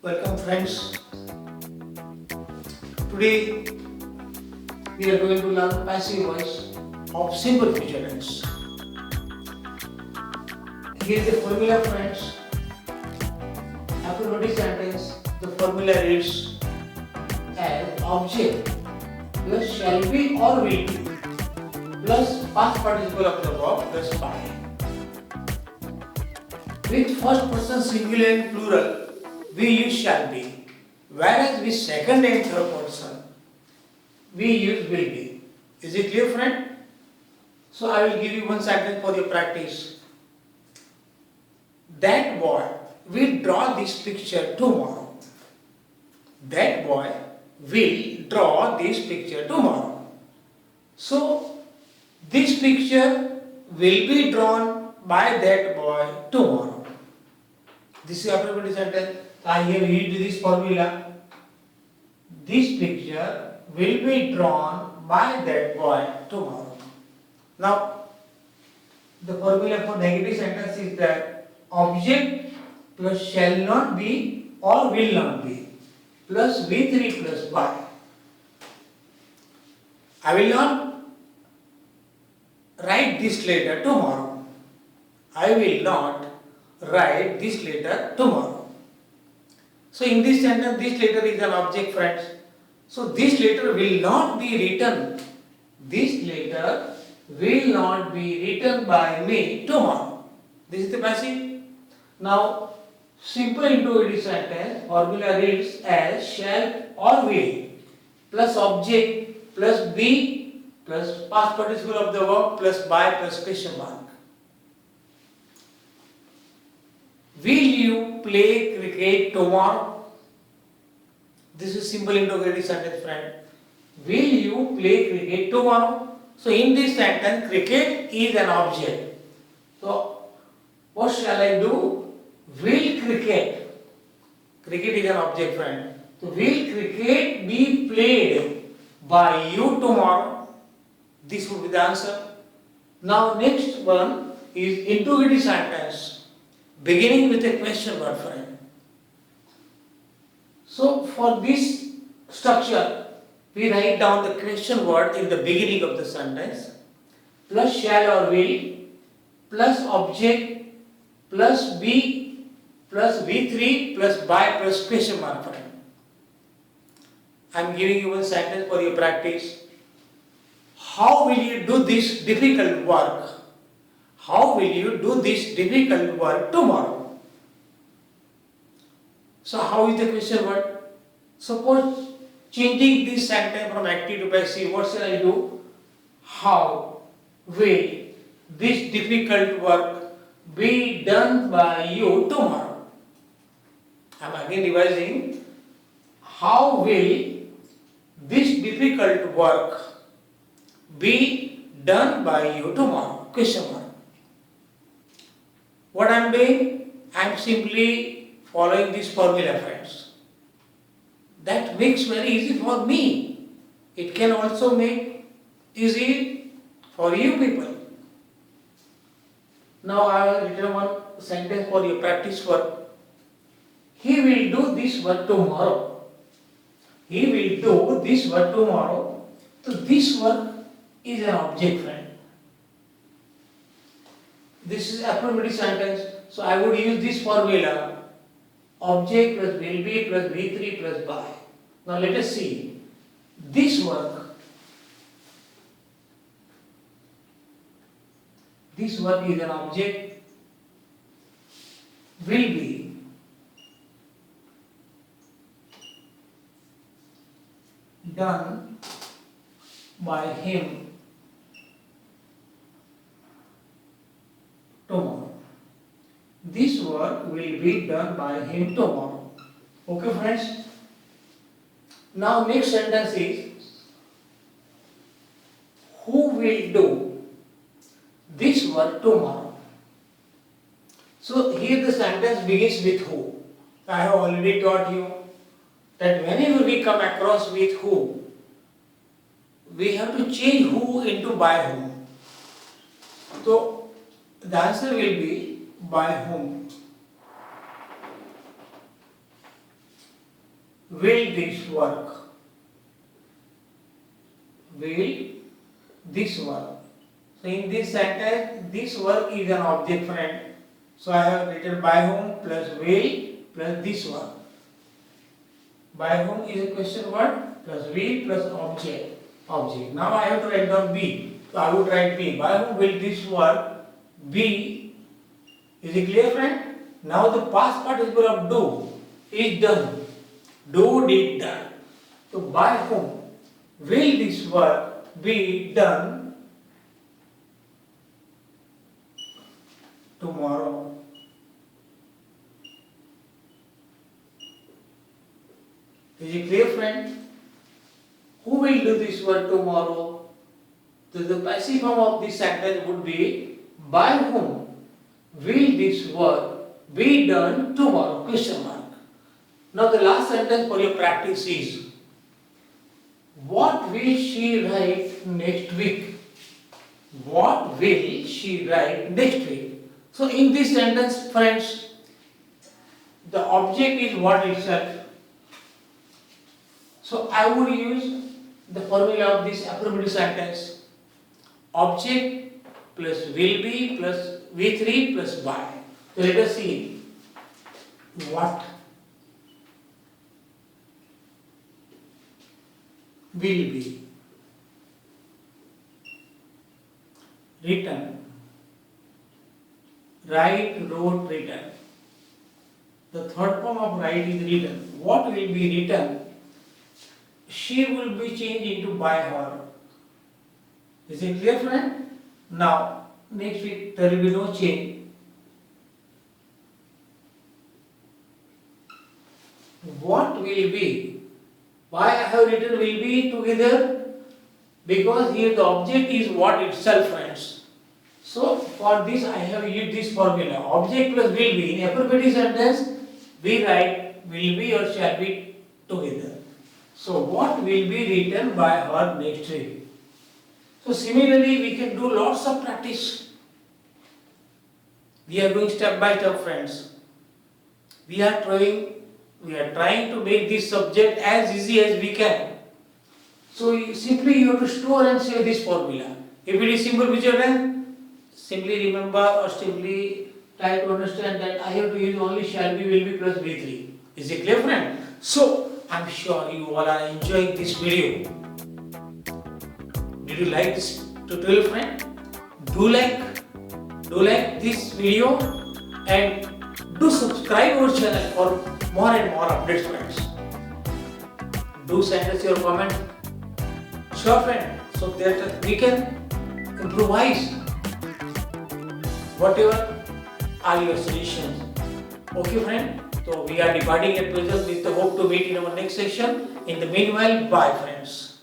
Welcome friends. Today we are going to learn passive voice of simple future tense. Here is the formula friends. Affirmative sentence. The formula reads as object plus shall be or will be plus past participle of the verb plus by. With first person singular and plural we use shall be, whereas with second and third person we use will be. Is it clear friend? So I will give you one sentence for your practice. That boy will draw this picture tomorrow. That boy will draw this picture tomorrow. So this picture will be drawn by that boy tomorrow. This is affirmative sentence. I have used this formula. This picture will be drawn by that boy tomorrow. Now, the formula for negative sentence is that object plus shall not be or will not be plus V3 plus by. I will not write this letter tomorrow. I will not write this letter tomorrow. So in this sentence, this letter is an object friends. So this letter will not be written. This letter will not be written by me tomorrow. This is the passive. Now, simple interrogative sentence formula reads as shall or will plus object plus be plus past participle of the verb plus by plus question mark. Will you play cricket tomorrow? This is simple interrogative sentence friend. Will you play cricket tomorrow? So in this sentence cricket is an object. So what shall I do? Will cricket. Cricket is an object friend. So will cricket be played by you tomorrow? This would be the answer. Now next one is interrogative sentence beginning with a question word friend. So for this structure we write down the question word in the beginning of the sentence plus shall or will plus object plus be plus V3 plus by plus question mark friend. I am giving you one sentence for your practice. How will you do this difficult work? How will you do this difficult work tomorrow? So how is the question word? Suppose changing this sentence from active to passive, what shall I do? How will this difficult work be done by you tomorrow? I am again revising. How will this difficult work be done by you tomorrow? Question mark. What I am doing? I am simply following this formula friends. That makes very easy for me. It can also make easy for you people. Now I will written one sentence for your practice work. He will do this work tomorrow. He will do this work tomorrow. So this work is an object friend. This is affirmative sentence. So I would use this formula. Object plus will be plus V3 plus by. Now let us see. This work is an object. Will be done by him tomorrow. This work will be done by him tomorrow. Okay friends? Now next sentence is who will do this work tomorrow? So here the sentence begins with who. I have already taught you that whenever we come across with who, we have to change who into by whom. So the answer will be by whom. will this work? Will this work? So in this sentence, this work is an object, friend. So I have written by whom plus will plus this work. By whom is a question word plus will plus object. Now I have to write down B. So I would write B. By whom will this work be? Is it clear, friend? Now the past participle of do is done. Do, did, done. So by whom will this work be done tomorrow? Is it clear, friend? Who will do this work tomorrow? So the passive form of this sentence would be by whom will this work be done tomorrow? Question mark. Now the last sentence for your practice is what will she write next week? What will she write next week? So in this sentence, friends, the object is what itself. So I would use the formula of this affirmative sentence. Object plus will be plus V3 plus by. So let us see what will be written. Write, wrote, written. The third form of write is written. What will be written? She will be changed into by her. Is it clear, friend? Now, next week there will be no change. What will be? Why I have written will be together? Because here the object is what itself, friends. So, for this I have used this formula. Object plus will be. In affirmative sentence, we write will be or shall be together. So, what will be written by her next week? So, similarly, we can do lots of practice. We are doing step by step, friends. We are trying to make this subject as easy as we can. So, you have to store and save this formula. If it is simple future tense, simply remember or simply try to understand that I have to use only shall be, will be plus V3. Is it clear, friend? So, I'm sure you all are enjoying this video. Did you like this tutorial, friend? Do like this video and do subscribe our channel for more and more updates, friends. Do send us your comment. Sure, friend, so that we can improvise whatever are your suggestions. Okay, friend? So we are departing at present with the hope to meet in our next session. In the meanwhile, bye, friends.